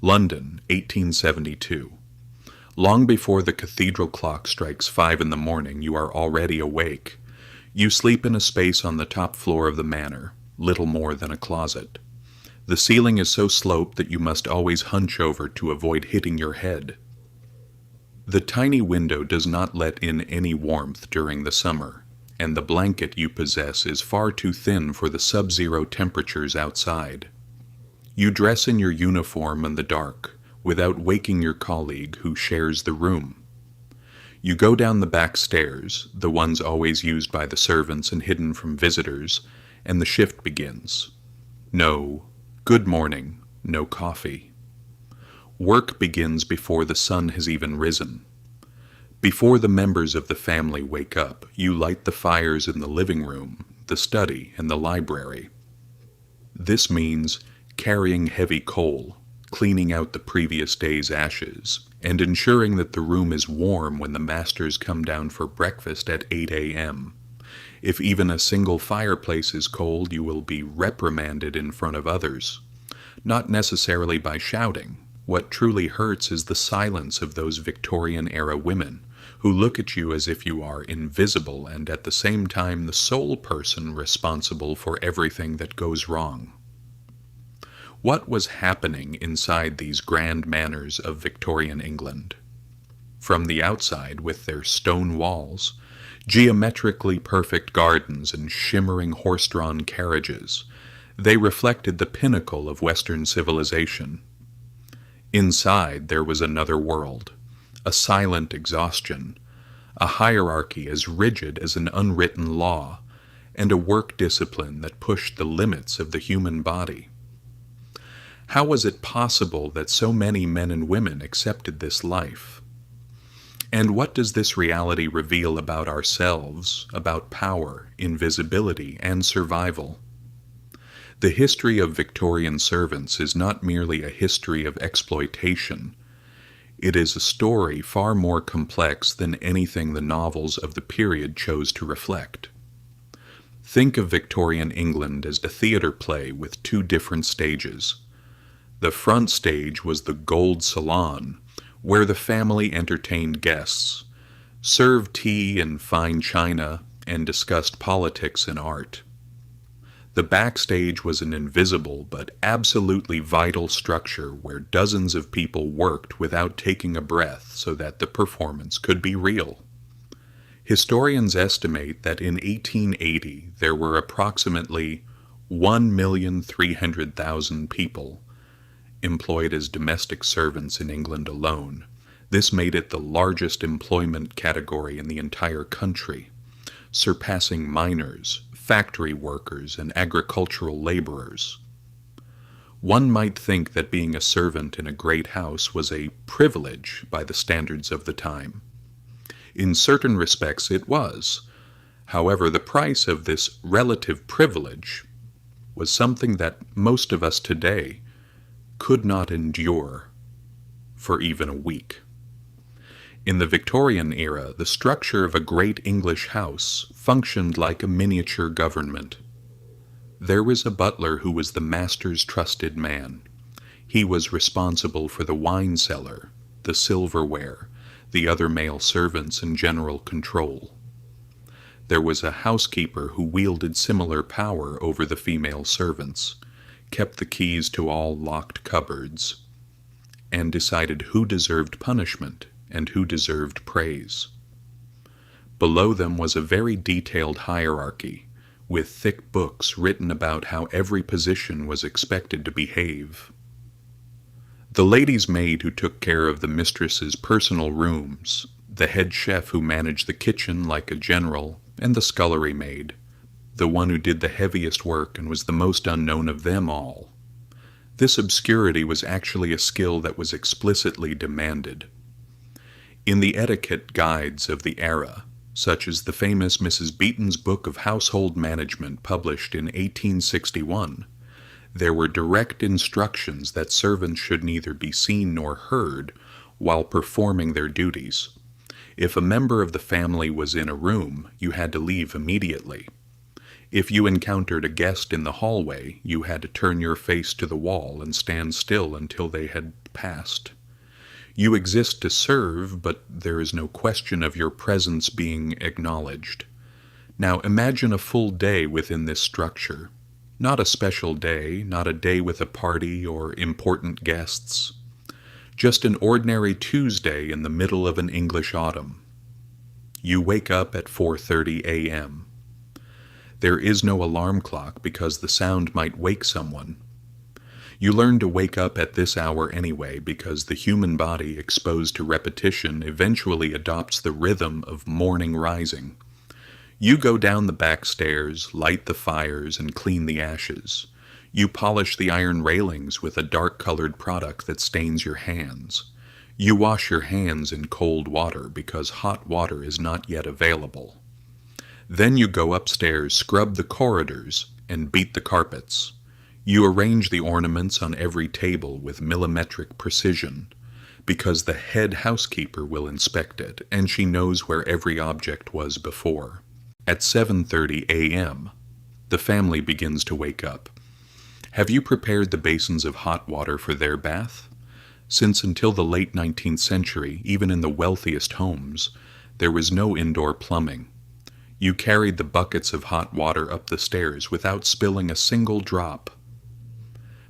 London, 1872. Long before the cathedral clock strikes 5 in the morning, you are already awake. You sleep in a space on the top floor of the manor, little more than a closet. The ceiling is so sloped that you must always hunch over to avoid hitting your head. The tiny window does not let in any warmth during the summer, and the blanket you possess is far too thin for the sub-zero temperatures outside. You dress in your uniform in the dark, without waking your colleague who shares the room. You go down the back stairs, the ones always used by the servants and hidden from visitors, and the shift begins. No good morning, no coffee. Work begins before the sun has even risen. Before the members of the family wake up, you light the fires in the living room, the study, and the library. This means carrying heavy coal, cleaning out the previous day's ashes, and ensuring that the room is warm when the masters come down for breakfast at 8 a.m. If even a single fireplace is cold, you will be reprimanded in front of others. Not necessarily by shouting. What truly hurts is the silence of those Victorian-era women, who look at you as if you are invisible and at the same time the sole person responsible for everything that goes wrong. What was happening inside these grand manors of Victorian England? From the outside, with their stone walls, geometrically perfect gardens and shimmering horse-drawn carriages, they reflected the pinnacle of Western civilization. Inside there was another world, a silent exhaustion, a hierarchy as rigid as an unwritten law, and a work discipline that pushed the limits of the human body. How was it possible that so many men and women accepted this life? And what does this reality reveal about ourselves, about power, invisibility, and survival? The history of Victorian servants is not merely a history of exploitation. It is a story far more complex than anything the novels of the period chose to reflect. Think of Victorian England as a theater play with two different stages. The front stage was the gold salon, where the family entertained guests, served tea and fine china, and discussed politics and art. The backstage was an invisible but absolutely vital structure where dozens of people worked without taking a breath so that the performance could be real. Historians estimate that in 1880 there were approximately 1,300,000 people employed as domestic servants in England alone. This made it the largest employment category in the entire country, surpassing miners, factory workers, and agricultural laborers. One might think that being a servant in a great house was a privilege by the standards of the time. In certain respects it was. However, the price of this relative privilege was something that most of us today could not endure for even a week. In the Victorian era, the structure of a great English house functioned like a miniature government. There was a butler who was the master's trusted man. He was responsible for the wine cellar, the silverware, the other male servants, and general control. There was a housekeeper who wielded similar power over the female servants, kept the keys to all locked cupboards, and decided who deserved punishment and who deserved praise. Below them was a very detailed hierarchy, with thick books written about how every position was expected to behave. The lady's maid who took care of the mistress's personal rooms, the head chef who managed the kitchen like a general, and the scullery maid, the one who did the heaviest work and was the most unknown of them all. This obscurity was actually a skill that was explicitly demanded. In the etiquette guides of the era, such as the famous Mrs. Beeton's Book of Household Management published in 1861, there were direct instructions that servants should neither be seen nor heard while performing their duties. If a member of the family was in a room, you had to leave immediately. If you encountered a guest in the hallway, you had to turn your face to the wall and stand still until they had distant past. You exist to serve, but there is no question of your presence being acknowledged. Now imagine a full day within this structure. Not a special day, not a day with a party or important guests. Just an ordinary Tuesday in the middle of an English autumn. You wake up at 4:30 a.m. There is no alarm clock because the sound might wake someone. You learn to wake up at this hour anyway because the human body exposed to repetition eventually adopts the rhythm of morning rising. You go down the back stairs, light the fires, and clean the ashes. You polish the iron railings with a dark-colored product that stains your hands. You wash your hands in cold water because hot water is not yet available. Then you go upstairs, scrub the corridors, and beat the carpets. You arrange the ornaments on every table with millimetric precision, because the head housekeeper will inspect it, and she knows where every object was before. At 7:30 a.m., the family begins to wake up. Have you prepared the basins of hot water for their bath? Since until the late 19th century, even in the wealthiest homes, there was no indoor plumbing. You carried the buckets of hot water up the stairs without spilling a single drop,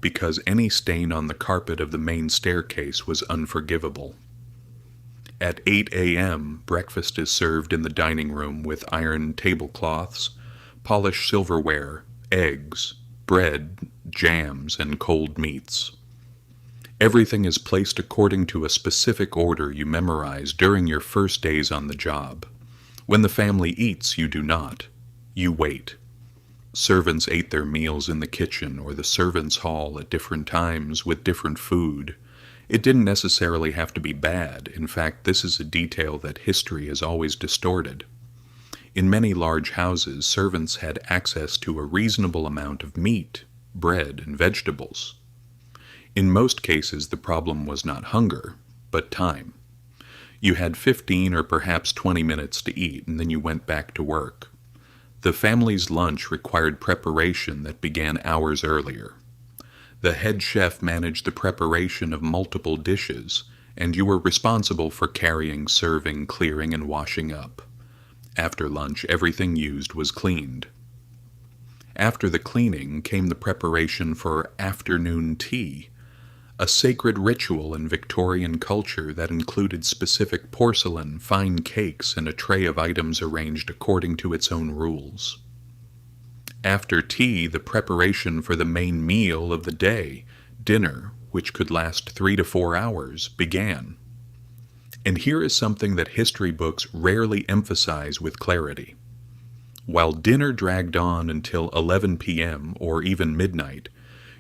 because any stain on the carpet of the main staircase was unforgivable. At 8 a.m., breakfast is served in the dining room with iron tablecloths, polished silverware, eggs, bread, jams, and cold meats. Everything is placed according to a specific order you memorized during your first days on the job. When the family eats, you do not. You wait. Servants ate their meals in the kitchen or the servants' hall at different times with different food. It didn't necessarily have to be bad. In fact, this is a detail that history has always distorted. In many large houses, servants had access to a reasonable amount of meat, bread, and vegetables. In most cases, the problem was not hunger, but time. You had 15 or perhaps 20 minutes to eat, and then you went back to work. The family's lunch required preparation that began hours earlier. The head chef managed the preparation of multiple dishes, and you were responsible for carrying, serving, clearing, and washing up. After lunch, everything used was cleaned. After the cleaning came the preparation for afternoon tea, a sacred ritual in Victorian culture that included specific porcelain, fine cakes, and a tray of items arranged according to its own rules. After tea, the preparation for the main meal of the day, dinner, which could last 3 to 4 hours, began. And here is something that history books rarely emphasize with clarity. While dinner dragged on until 11 p.m. or even midnight,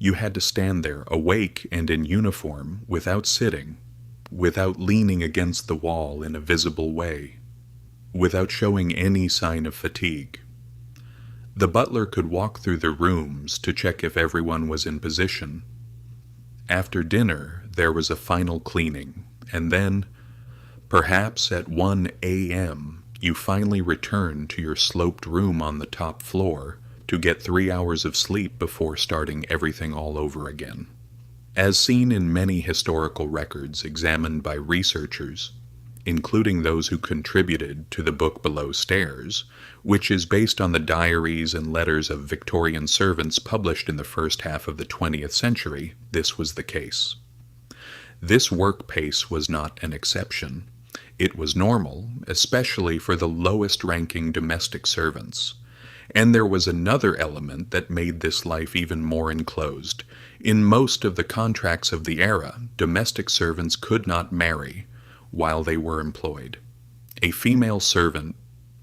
you had to stand there, awake and in uniform, without sitting, without leaning against the wall in a visible way, without showing any sign of fatigue. The butler could walk through the rooms to check if everyone was in position. After dinner, there was a final cleaning, and then, perhaps at 1 a.m., you finally returned to your sloped room on the top floor to get 3 hours of sleep before starting everything all over again. As seen in many historical records examined by researchers, including those who contributed to the book Below Stairs, which is based on the diaries and letters of Victorian servants published in the first half of the 20th century, this was the case. This work pace was not an exception. It was normal, especially for the lowest-ranking domestic servants. And there was another element that made this life even more enclosed. In most of the contracts of the era, domestic servants could not marry while they were employed. A female servant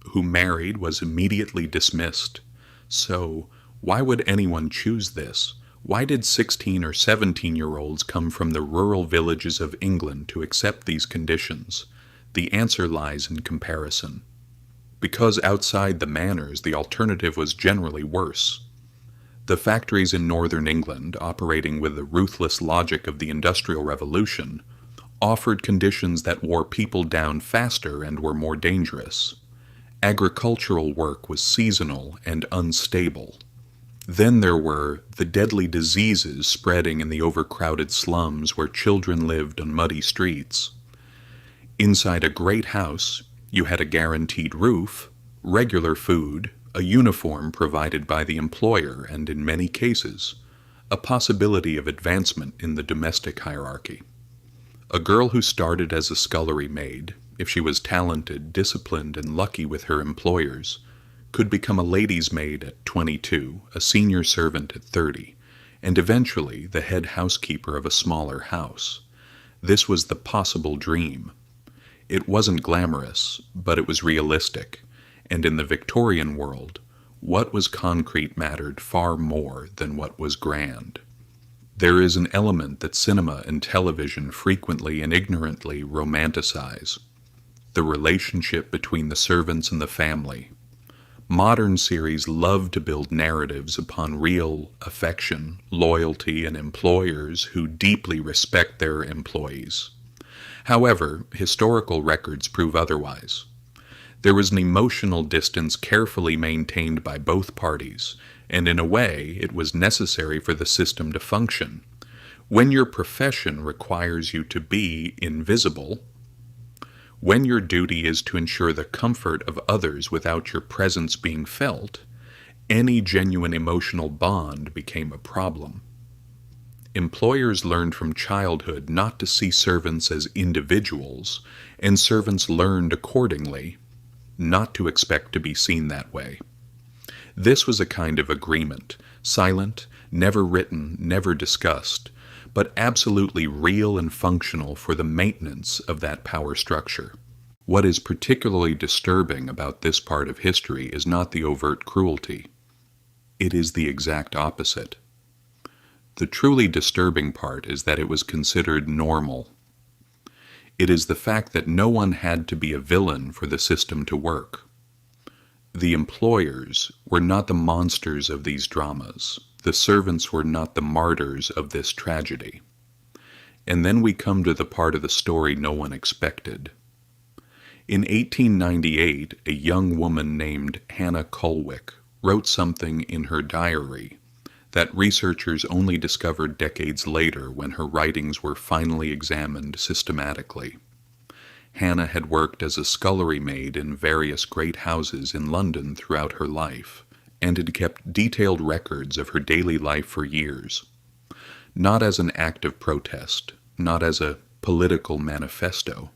who married was immediately dismissed. So, why would anyone choose this? Why did 16 or 17-year-olds come from the rural villages of England to accept these conditions? The answer lies in comparison. Because outside the manors, the alternative was generally worse. The factories in northern England, operating with the ruthless logic of the Industrial Revolution, offered conditions that wore people down faster and were more dangerous. Agricultural work was seasonal and unstable. Then there were the deadly diseases spreading in the overcrowded slums where children lived on muddy streets. Inside a great house, you had a guaranteed roof, regular food, a uniform provided by the employer, and in many cases, a possibility of advancement in the domestic hierarchy. A girl who started as a scullery maid, if she was talented, disciplined, and lucky with her employers, could become a lady's maid at 22, a senior servant at 30, and eventually the head housekeeper of a smaller house. This was the possible dream. It wasn't glamorous, but it was realistic, and in the Victorian world, what was concrete mattered far more than what was grand. There is an element that cinema and television frequently and ignorantly romanticize: the relationship between the servants and the family. Modern series love to build narratives upon real affection, loyalty, and employers who deeply respect their employees. However, historical records prove otherwise. There was an emotional distance carefully maintained by both parties, and in a way, it was necessary for the system to function. When your profession requires you to be invisible, when your duty is to ensure the comfort of others without your presence being felt, any genuine emotional bond became a problem. Employers learned from childhood not to see servants as individuals, and servants learned accordingly not to expect to be seen that way. This was a kind of agreement, silent, never written, never discussed, but absolutely real and functional for the maintenance of that power structure. What is particularly disturbing about this part of history is not the overt cruelty. It is the exact opposite. The truly disturbing part is that it was considered normal. It is the fact that no one had to be a villain for the system to work. The employers were not the monsters of these dramas. The servants were not the martyrs of this tragedy. And then we come to the part of the story no one expected. In 1898, a young woman named Hannah Colwick wrote something in her diary that researchers only discovered decades later when her writings were finally examined systematically. Hannah had worked as a scullery maid in various great houses in London throughout her life, and had kept detailed records of her daily life for years. Not as an act of protest, not as a political manifesto,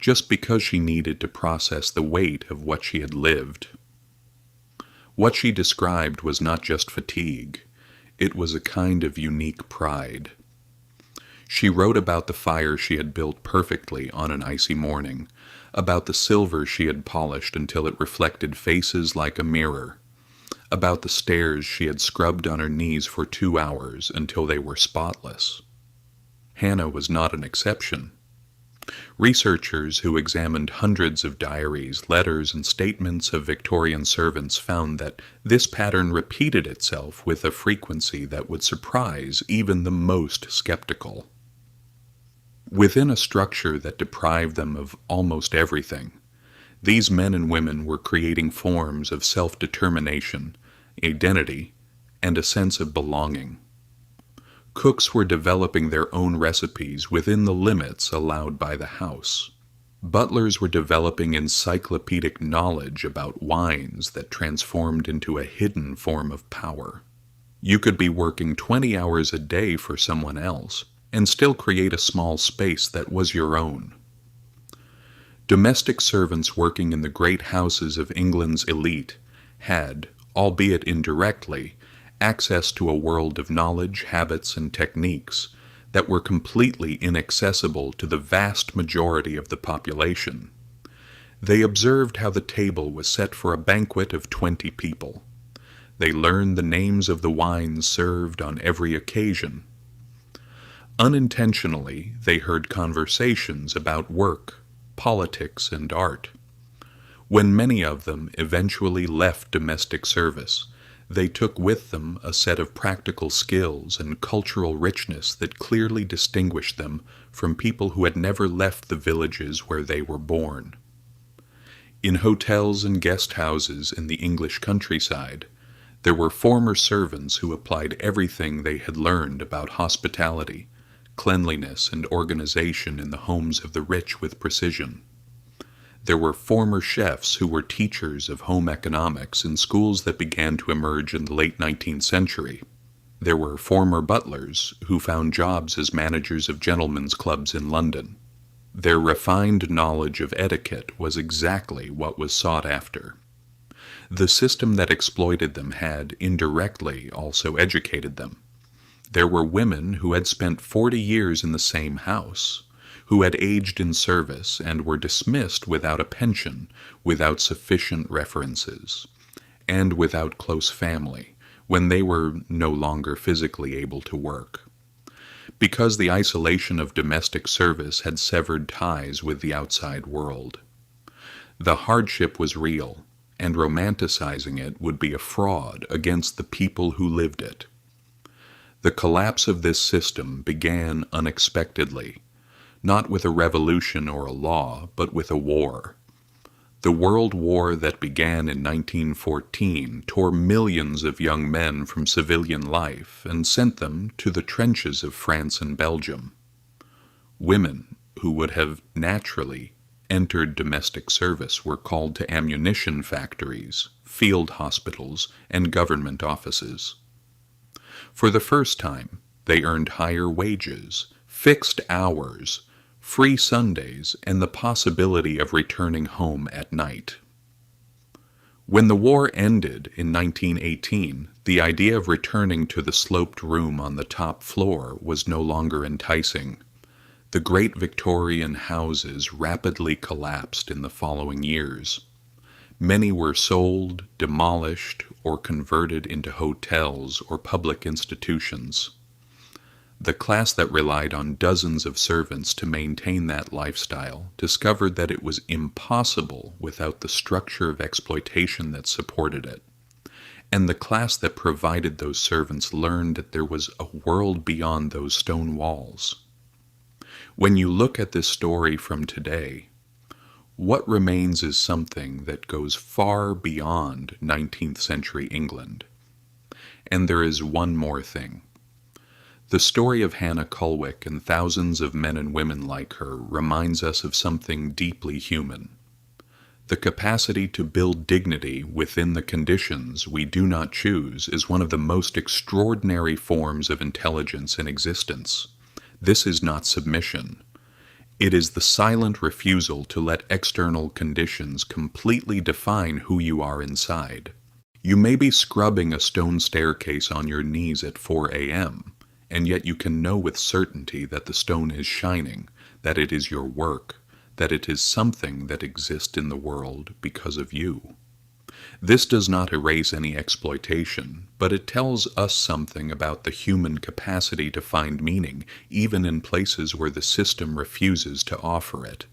just because she needed to process the weight of what she had lived. What she described was not just fatigue. It was a kind of unique pride. She wrote about the fire she had built perfectly on an icy morning, about the silver she had polished until it reflected faces like a mirror, about the stairs she had scrubbed on her knees for 2 hours until they were spotless. Hannah was not an exception. Researchers who examined hundreds of diaries, letters, and statements of Victorian servants found that this pattern repeated itself with a frequency that would surprise even the most skeptical. Within a structure that deprived them of almost everything, these men and women were creating forms of self-determination, identity, and a sense of belonging. Cooks were developing their own recipes within the limits allowed by the house. Butlers were developing encyclopedic knowledge about wines that transformed into a hidden form of power. You could be working 20 hours a day for someone else and still create a small space that was your own. Domestic servants working in the great houses of England's elite had, albeit indirectly, access to a world of knowledge, habits, and techniques that were completely inaccessible to the vast majority of the population. They observed how the table was set for a banquet of 20 people. They learned the names of the wines served on every occasion. Unintentionally, they heard conversations about work, politics, and art. When many of them eventually left domestic service, they took with them a set of practical skills and cultural richness that clearly distinguished them from people who had never left the villages where they were born. In hotels and guest houses in the English countryside, There were former servants who applied everything they had learned about hospitality, cleanliness, and organization in the homes of the rich with precision. There were former chefs who were teachers of home economics in schools that began to emerge in the late 19th century. There were former butlers who found jobs as managers of gentlemen's clubs in London. Their refined knowledge of etiquette was exactly what was sought after. The system that exploited them had, indirectly, also educated them. There were women who had spent 40 years in the same house, who had aged in service and were dismissed without a pension, without sufficient references, and without close family, when they were no longer physically able to work. Because the isolation of domestic service had severed ties with the outside world. The hardship was real, and romanticizing it would be a fraud against the people who lived it. The collapse of this system began unexpectedly, not with a revolution or a law, but with a war. The World War that began in 1914 tore millions of young men from civilian life and sent them to the trenches of France and Belgium. Women who would have naturally entered domestic service were called to ammunition factories, field hospitals, and government offices. For the first time, they earned higher wages, fixed hours, free Sundays, and the possibility of returning home at night. When the war ended in 1918, the idea of returning to the sloped room on the top floor was no longer enticing. The great Victorian houses rapidly collapsed in the following years. Many were sold, demolished, or converted into hotels or public institutions. The class that relied on dozens of servants to maintain that lifestyle discovered that it was impossible without the structure of exploitation that supported it. And the class that provided those servants learned that there was a world beyond those stone walls. When you look at this story from today, what remains is something that goes far beyond 19th century England. And there is one more thing. The story of Hannah Cullwick and thousands of men and women like her reminds us of something deeply human. The capacity to build dignity within the conditions we do not choose is one of the most extraordinary forms of intelligence in existence. This is not submission. It is the silent refusal to let external conditions completely define who you are inside. You may be scrubbing a stone staircase on your knees at 4 a.m., and yet you can know with certainty that the stone is shining, that it is your work, that it is something that exists in the world because of you. This does not erase any exploitation, but it tells us something about the human capacity to find meaning, even in places where the system refuses to offer it.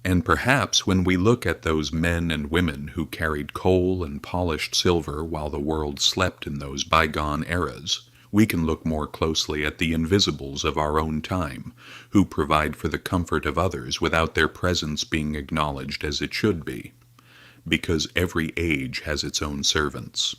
And perhaps when we look at those men and women who carried coal and polished silver while the world slept in those bygone eras, we can look more closely at the invisibles of our own time, who provide for the comfort of others without their presence being acknowledged as it should be, because every age has its own servants.